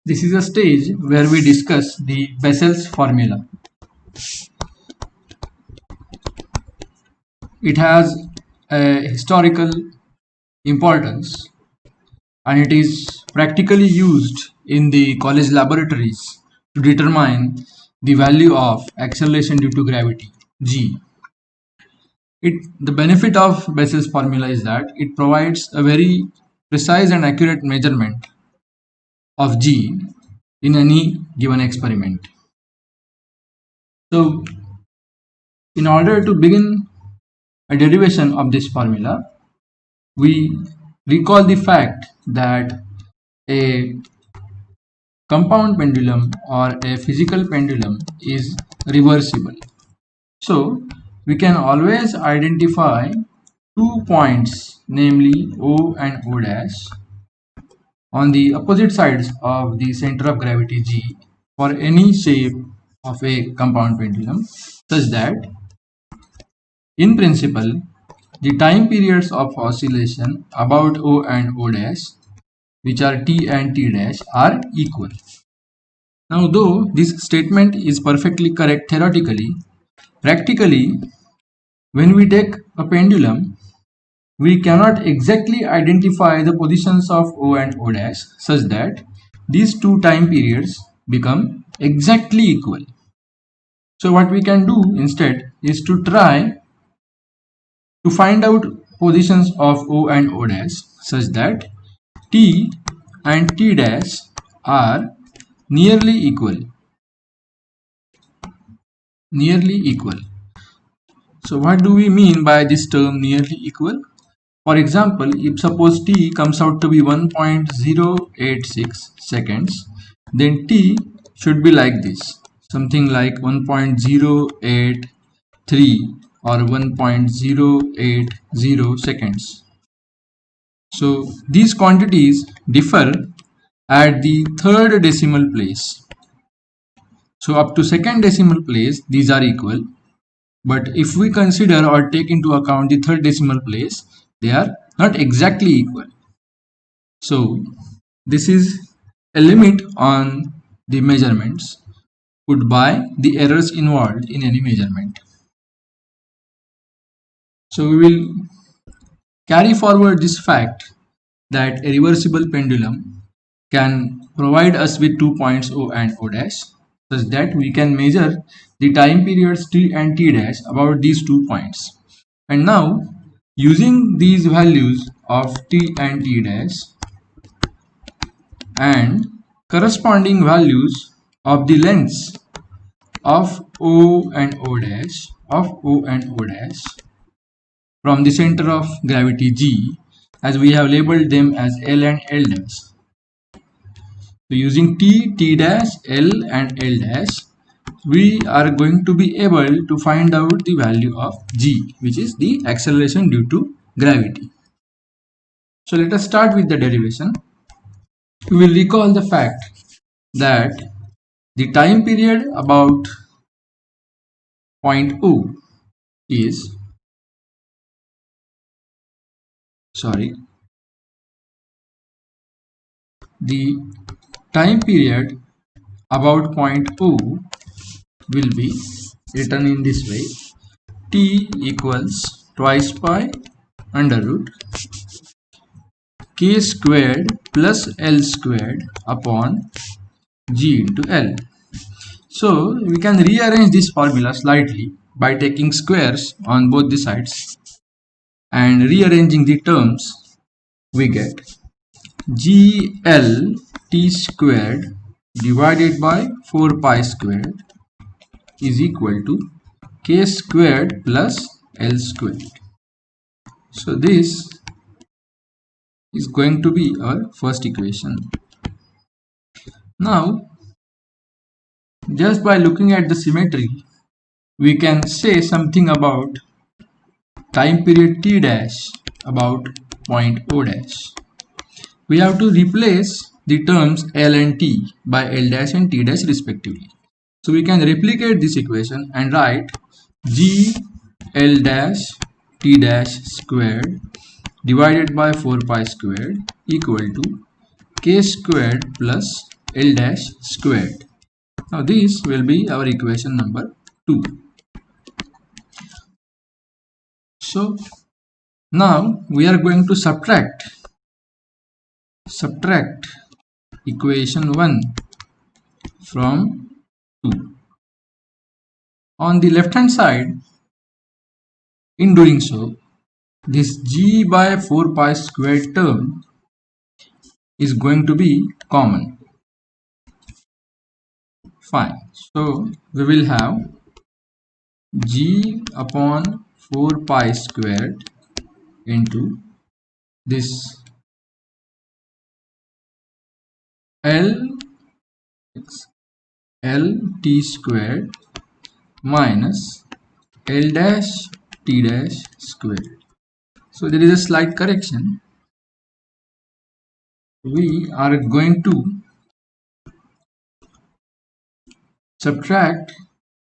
This is a stage where we discuss the Bessel's formula. It has a historical importance and it is practically used in the college laboratories to determine the value of acceleration due to gravity, g. The benefit of Bessel's formula is that it provides a very precise and accurate measurement of g in any given experiment. So, in order to begin a derivation of this formula, we recall the fact that a compound pendulum or a physical pendulum is reversible. So, we can always identify 2 points, namely O and O dash, on the opposite sides of the center of gravity G for any shape of a compound pendulum, such that in principle the time periods of oscillation about O and O dash, which are T and T dash, are equal. Now, though this statement is perfectly correct theoretically, practically when we take a pendulum, we cannot exactly identify the positions of O and O dash such that these two time periods become exactly equal. So what we can do instead is to try to find out positions of O and O dash such that T and T dash are nearly equal. So what do we mean by this term nearly equal? For example, if suppose T comes out to be 1.086 seconds, then T should be like this, something like 1.083 or 1.080 seconds. So these quantities differ at the third decimal place. So up to second decimal place, these are equal. But if we consider or take into account the third decimal place, they are not exactly equal. So this is a limit on the measurements put by the errors involved in any measurement. So we will carry forward this fact that a reversible pendulum can provide us with 2 points O and O dash, such that we can measure the time periods T and T dash about these 2 points. And now, using these values of T and T dash and corresponding values of the lengths of O and O dash from the center of gravity G, as we have labeled them as L and L dash. So using T, T dash, L and L dash, we are going to be able to find out the value of G, which is the acceleration due to gravity. So let us start with the derivation. We will recall the fact that the time period about point O is the time period about point O will be written in this way: T equals twice pi under root k squared plus L squared upon G into L. So we can rearrange this formula slightly by taking squares on both the sides and rearranging the terms. We get GL T squared divided by 4 pi squared is equal to k squared plus L squared. So this is going to be our first equation. Now, just by looking at the symmetry, we can say something about time period T dash about point O dash. We have to replace the terms L and T by L dash and T dash respectively. So we can replicate this equation and write G L dash T dash squared divided by 4 pi squared equal to k squared plus L dash squared. Now this will be our equation number 2. So now we are going to subtract equation 1 from 2. On the left hand side, in doing so, this g by 4 pi squared term is going to be common. Fine. So we will have g upon 4 pi squared into this L t squared minus L dash t dash squared. So there is a slight correction. We are going to subtract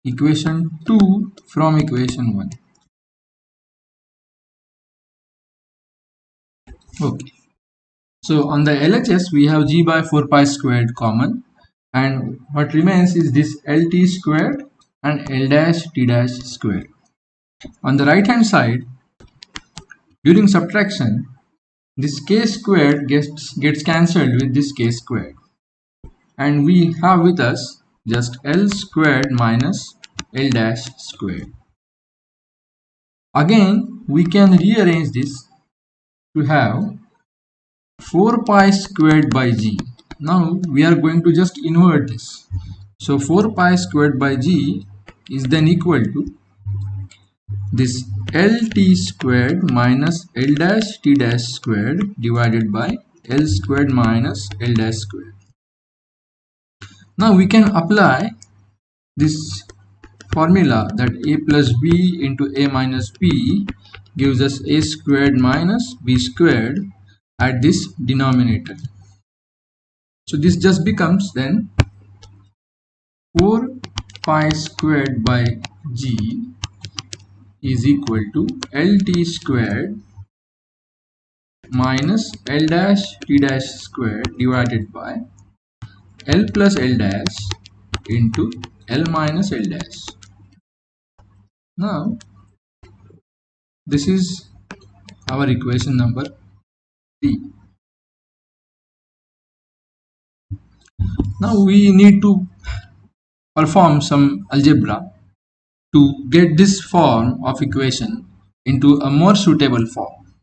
equation 2 from equation 1. Okay. So on the LHS we have g by 4 pi squared common, and what remains is this LT squared and L dash t dash squared. On the right hand side, during subtraction, this k squared gets cancelled with this k squared, and we have with us just L squared minus L dash squared. Again, we can rearrange this to have 4 pi squared by g. Now we are going to just invert this. So 4 pi squared by g is then equal to this LT squared minus L dash t dash squared divided by L squared minus L dash squared. Now we can apply this formula that a plus b into a minus b gives us a squared minus b squared at this denominator. So this just becomes then 4 pi squared by g is equal to LT squared minus L dash t dash squared divided by L plus L dash into L minus L dash. Now this is our equation number 3. Now we need to perform some algebra to get this form of equation into a more suitable form,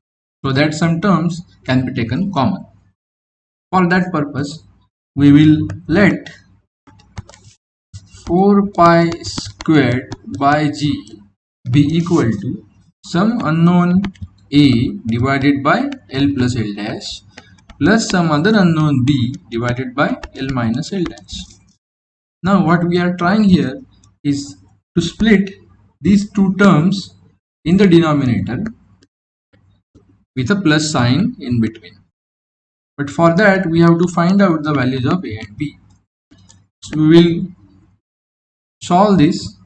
so that some terms can be taken common. For that purpose, we will let 4 pi squared by g be equal to some unknown a divided by L plus L dash plus some other unknown b divided by L minus L dash. Now what we are trying here is to split these two terms in the denominator with a plus sign in between. But for that we have to find out the values of a and b. So we will solve this.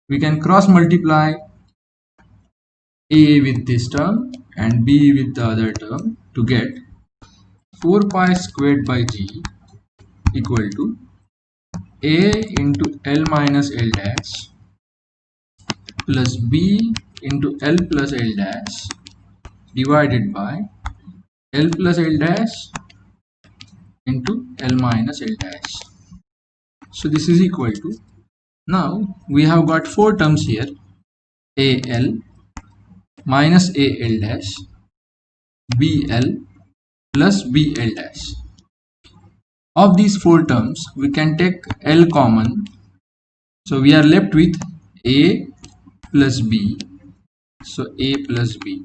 We can cross multiply a with this term and b with the other term to get 4 pi squared by g equal to a into L minus L dash plus b into L plus L dash divided by L plus L dash into L minus L dash. So this is equal to, now we have got 4 terms here, AL minus AL dash, BL plus BL dash. Of these 4 terms, we can take L common. So we are left with A plus B. So A plus B.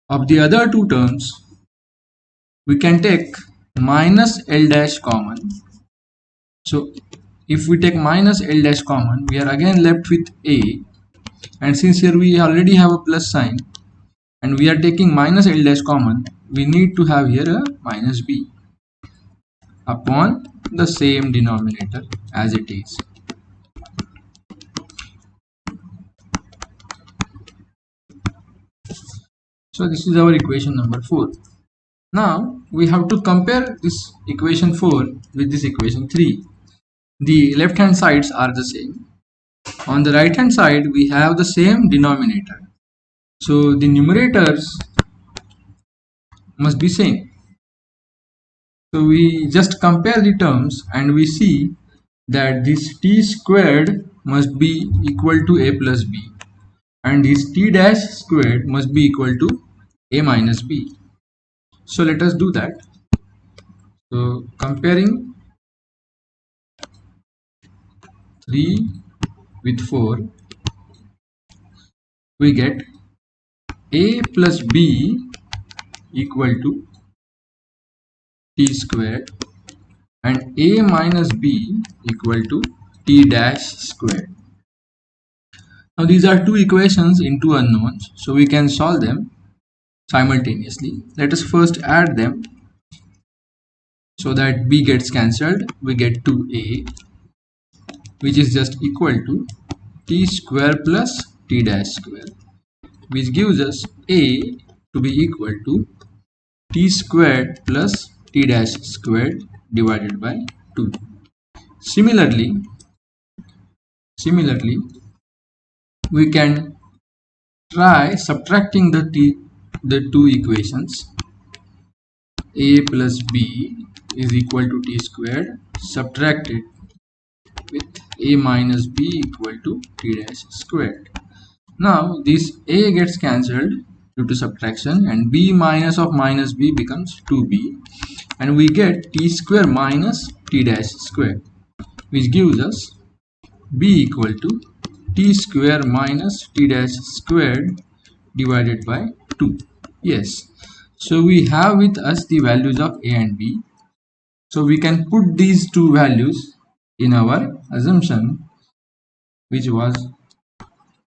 Of the other 2 terms, we can take minus L dash common. So if we take minus L dash common, we are again left with A. And since here we already have a plus sign and we are taking minus L dash common, we need to have here a minus B upon the same denominator as it is. So this is our equation number 4. Now we have to compare this equation 4 with this equation 3. The left hand sides are the same. On the right hand side we have the same denominator. So the numerators must be same. So we just compare the terms and we see that this t squared must be equal to a plus b and this t dash squared must be equal to a minus b. So let us do that. So comparing 3 with 4, we get a plus b equal to t squared and a minus b equal to t dash squared. Now these are two equations in two unknowns, so we can solve them simultaneously. Let us first add them so that b gets cancelled. We get 2a, which is just equal to t square plus t dash square, which gives us a to be equal to t squared plus t dash squared divided by 2. Similarly, we can try subtracting the two equations. A plus b is equal to t squared subtracted with a minus b equal to t dash squared. Now this a gets cancelled due to subtraction and b minus of minus b becomes 2b and we get t square minus t dash squared, which gives us b equal to t square minus t dash squared divided by 2. Yes, so we have with us the values of a and b. So we can put these two values in our assumption which was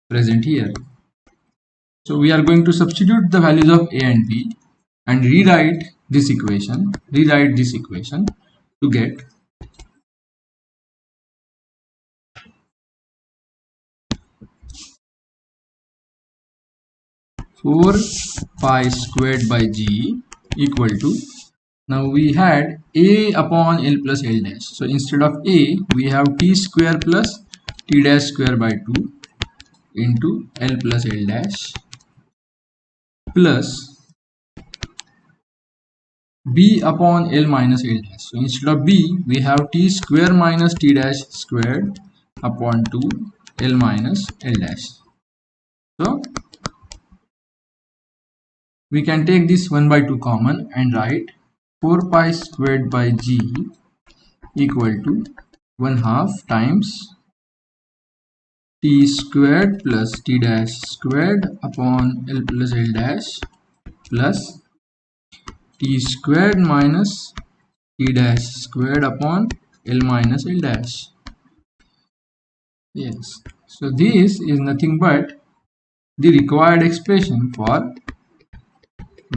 present here. So we are going to substitute the values of a and b and rewrite this equation to get 4 pi squared by g equal to, now we had a upon L plus L dash. So instead of a, we have t square plus t dash square by 2 into L plus L dash plus b upon L minus L dash. So instead of b, we have t square minus t dash squared upon 2 L minus L dash. So we can take this 1 by 2 common and write 4 pi squared by g equal to 1/2 times t squared plus t dash squared upon L plus L dash plus t squared minus t dash squared upon L minus L dash. Yes, so this is nothing but the required expression for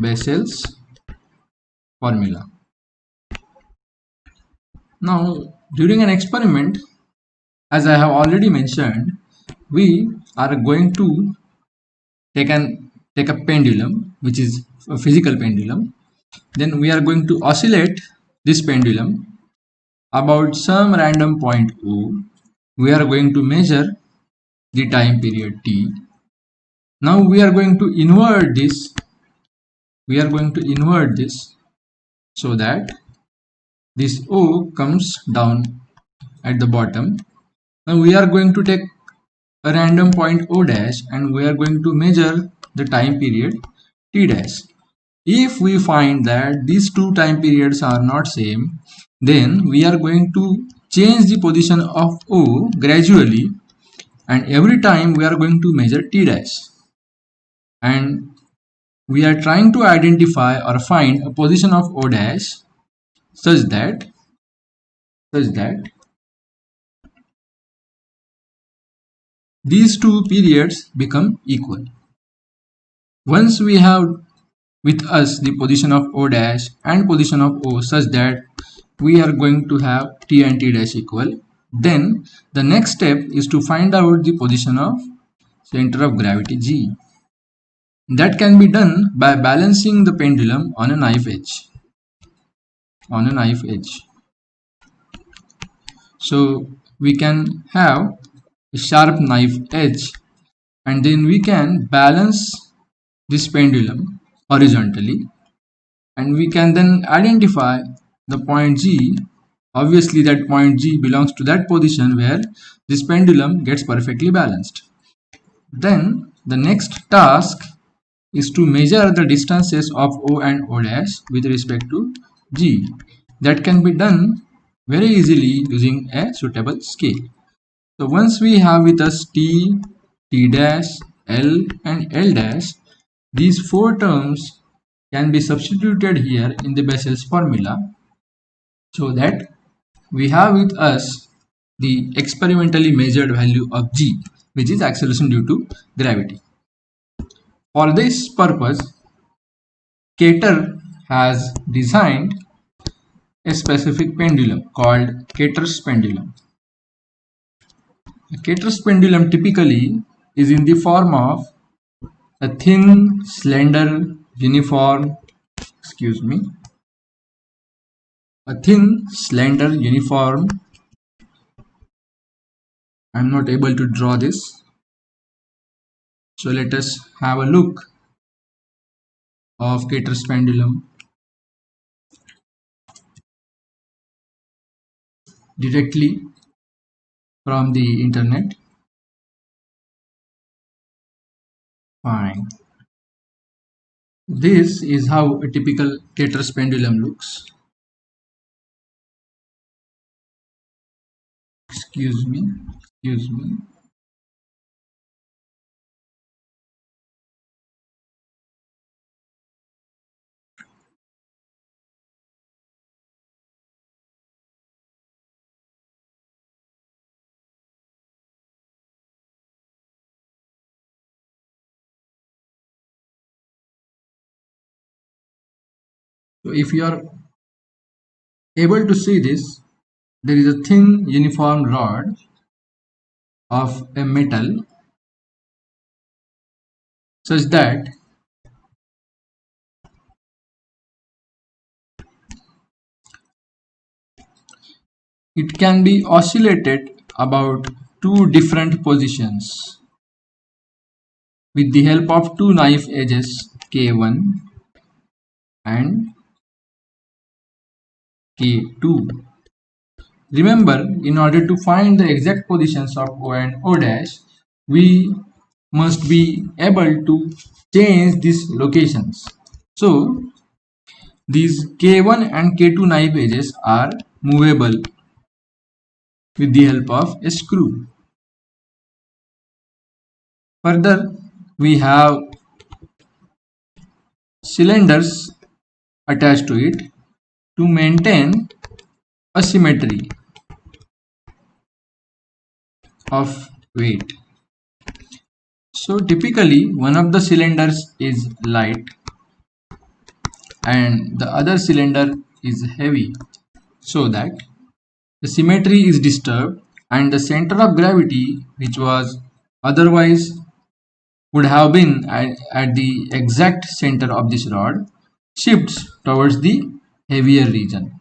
Bessel's formula. Now during an experiment, as I have already mentioned, we are going to take a pendulum, which is a physical pendulum. Then we are going to oscillate this pendulum about some random point O. We are going to measure the time period t. Now we are going to invert this. So that this O comes down at the bottom. Now we are going to take a random point O dash and we are going to measure the time period t dash. If we find that these two time periods are not same, then we are going to change the position of O gradually and every time we are going to measure t dash. And we are trying to identify or find a position of O dash such that these two periods become equal. Once we have with us the position of O dash and position of O such that we are going to have t and t dash equal, then the next step is to find out the position of center of gravity G. That can be done by balancing the pendulum on a knife edge. So we can have a sharp knife edge, and then we can balance this pendulum horizontally, and we can then identify the point G. Obviously that point G belongs to that position where this pendulum gets perfectly balanced. Then the next task is to measure the distances of O and O dash with respect to G. That can be done very easily using a suitable scale. So once we have with us T, T dash, L and L dash, these four terms can be substituted here in the Bessel's formula, so that we have with us the experimentally measured value of G, which is acceleration due to gravity. For this purpose, Kater has designed a specific pendulum called Kater's pendulum. A Kater's pendulum typically is in the form of a thin, slender, uniform, I'm not able to draw this. So let us have a look of Kater's pendulum directly from the internet. Fine. This is how a typical Kater's pendulum looks. Excuse me. So if you are able to see this, there is a thin uniform rod of a metal such that it can be oscillated about two different positions with the help of two knife edges K1 and K2. Remember, in order to find the exact positions of O and O dash, we must be able to change these locations. So these K1 and K2 knife edges are movable with the help of a screw. Further, we have cylinders attached to it to maintain a symmetry of weight. So typically one of the cylinders is light and the other cylinder is heavy, so that the symmetry is disturbed and the center of gravity, which was otherwise would have been at the exact center of this rod, shifts towards the heavier region.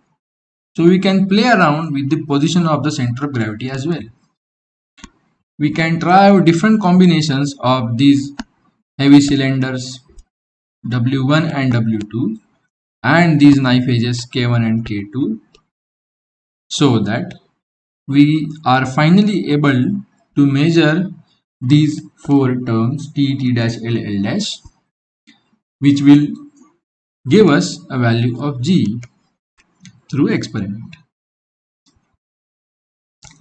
So we can play around with the position of the center of gravity as well. We can try out different combinations of these heavy cylinders W1 and W2 and these knife edges K1 and K2, so that we are finally able to measure these four terms T, T dash, L, L dash, which will give us a value of G through experiment.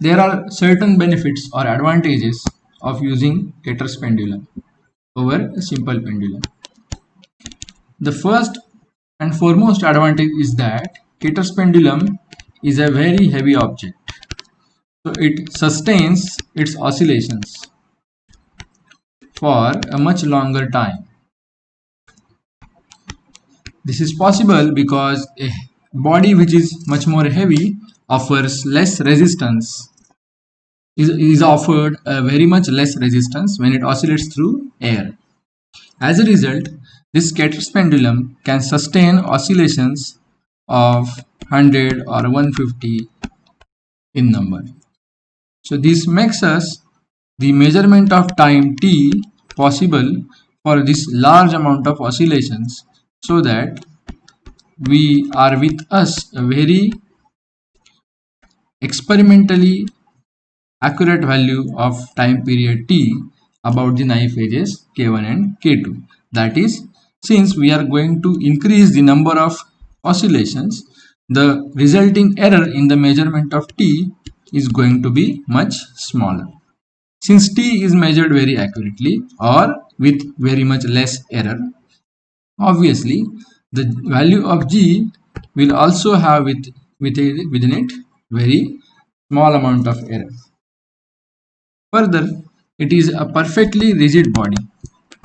There are certain benefits or advantages of using Kater's pendulum over a simple pendulum. The first and foremost advantage is that Kater's pendulum is a very heavy object, so it sustains its oscillations for a much longer time. This is possible because a body which is much more heavy offers less resistance, is offered a very much less resistance when it oscillates through air. As a result, this Scatter's pendulum can sustain oscillations of 100 or 150 in number. So this makes us the measurement of time t possible for this large amount of oscillations, so that we are with us a very experimentally accurate value of time period t about the knife edges k1 and k2. That is, since we are going to increase the number of oscillations, the resulting error in the measurement of t is going to be much smaller. Since t is measured very accurately or with very much less error, obviously the value of g will also have within it very small amount of error. Further, it is a perfectly rigid body,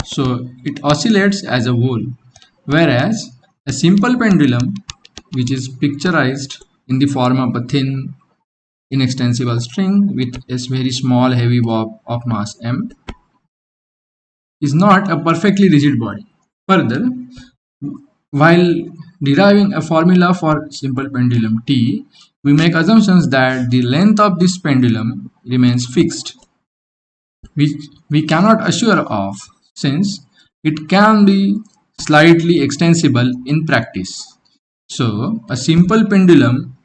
so it oscillates as a whole, whereas a simple pendulum, which is picturized in the form of a thin inextensible string with a very small heavy bob of mass m, is not a perfectly rigid body. Further, while deriving a formula for simple pendulum t, we make assumptions that the length of this pendulum remains fixed, which we cannot assure of, since it can be slightly extensible in practice. So a simple pendulum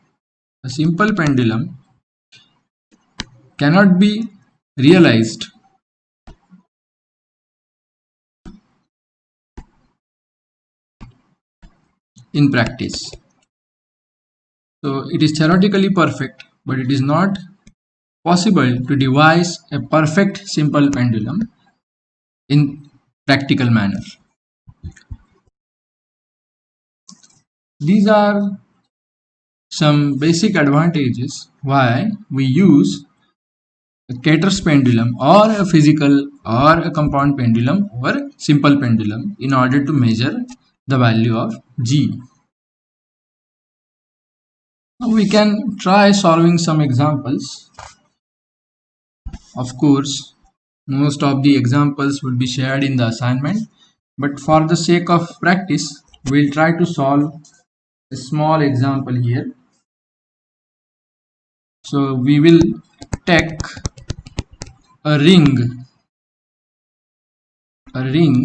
cannot be realized in practice. So it is theoretically perfect, but it is not possible to devise a perfect simple pendulum in practical manner. These are some basic advantages why we use a Cater's pendulum or a physical or a compound pendulum or simple pendulum in order to measure the value of G. Now we can try solving some examples. Of course, most of the examples will be shared in the assignment, but for the sake of practice, we'll try to solve a small example here. So we will take a ring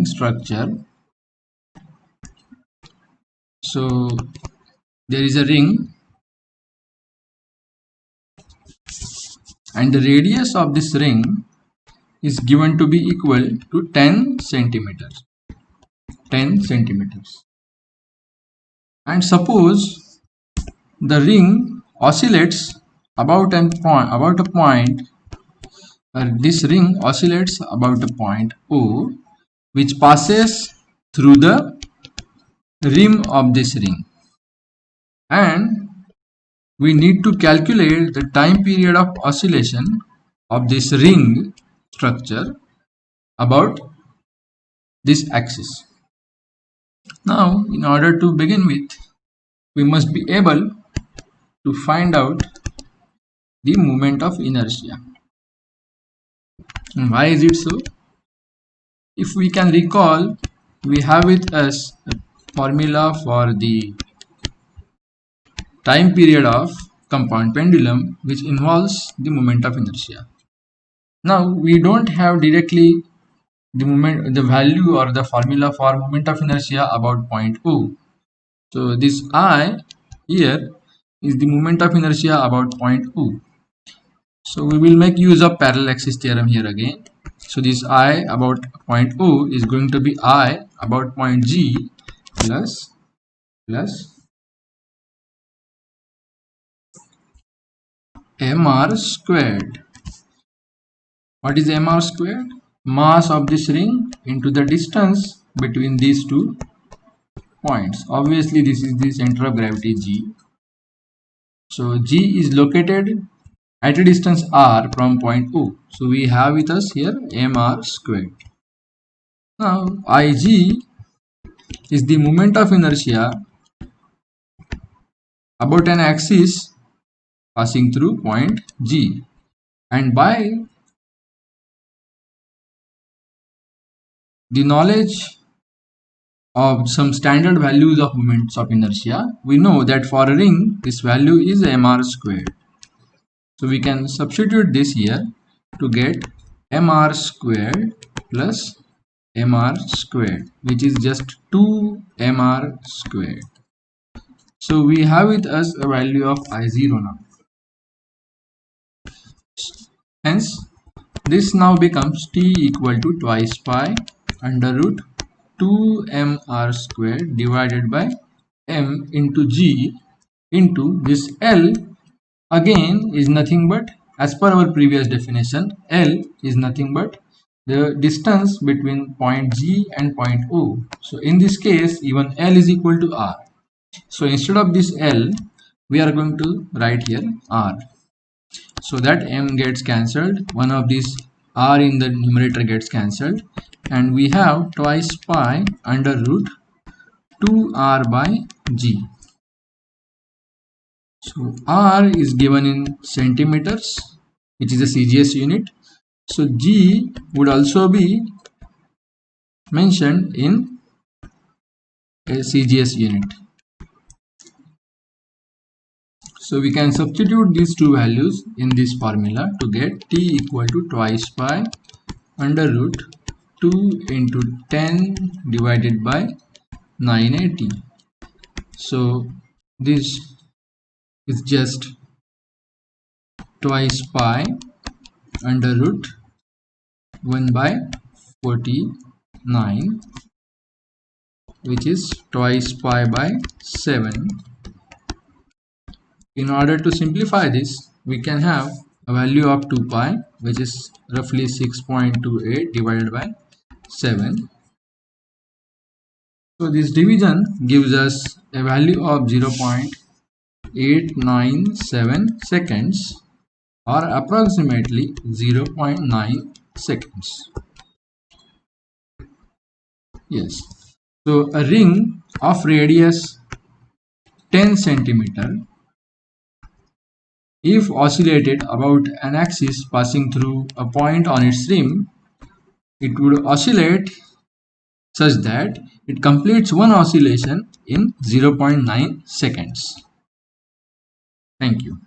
structure. So there is a ring, and the radius of this ring is given to be equal to 10 centimeters. And suppose the ring oscillates about a point, this ring oscillates about a point O, which passes through the rim of this ring, and we need to calculate the time period of oscillation of this ring structure about this axis. Now, in order to begin with, we must be able to find out the moment of inertia. And why is it so? If we can recall, we have with us a formula for the time period of compound pendulum, which involves the moment of inertia. Now we don't have directly the value or the formula for moment of inertia about point O. So this I here is the moment of inertia about point O. So we will make use of parallel axis theorem here again. So this I about point O is going to be I about point G plus mr squared. What is mr squared? Mass of this ring into the distance between these two points. Obviously this is the center of gravity G. So G is located at a distance r from point O. So we have with us here mr squared. Now Ig is the moment of inertia about an axis passing through point G, and by the knowledge of some standard values of moments of inertia, we know that for a ring, this value is mr squared. So we can substitute this here to get mr squared plus mr squared, which is just 2mr squared. So we have with us a value of I0 now. Hence, this now becomes T equal to twice pi under root 2mr squared divided by m into g into this L again is nothing but, as per our previous definition, L is nothing but the distance between point G and point O. So in this case, even L is equal to R. So instead of this L, we are going to write here R. So that M gets cancelled, one of these R in the numerator gets cancelled, and we have twice pi under root 2R by G. So R is given in centimeters, which is a CGS unit. So G would also be mentioned in a CGS unit. So we can substitute these two values in this formula to get T equal to twice pi under root 2 into 10 divided by 980. So this is just twice pi under root 1 by 49, which is twice pi by 7. In order to simplify this, we can have a value of 2 pi, which is roughly 6.28 divided by 7. So this division gives us a value of 0.897 seconds, or approximately 0.9 seconds. Yes. So a ring of radius 10 centimeter, if oscillated about an axis passing through a point on its rim, it would oscillate such that it completes one oscillation in 0.9 seconds. Thank you.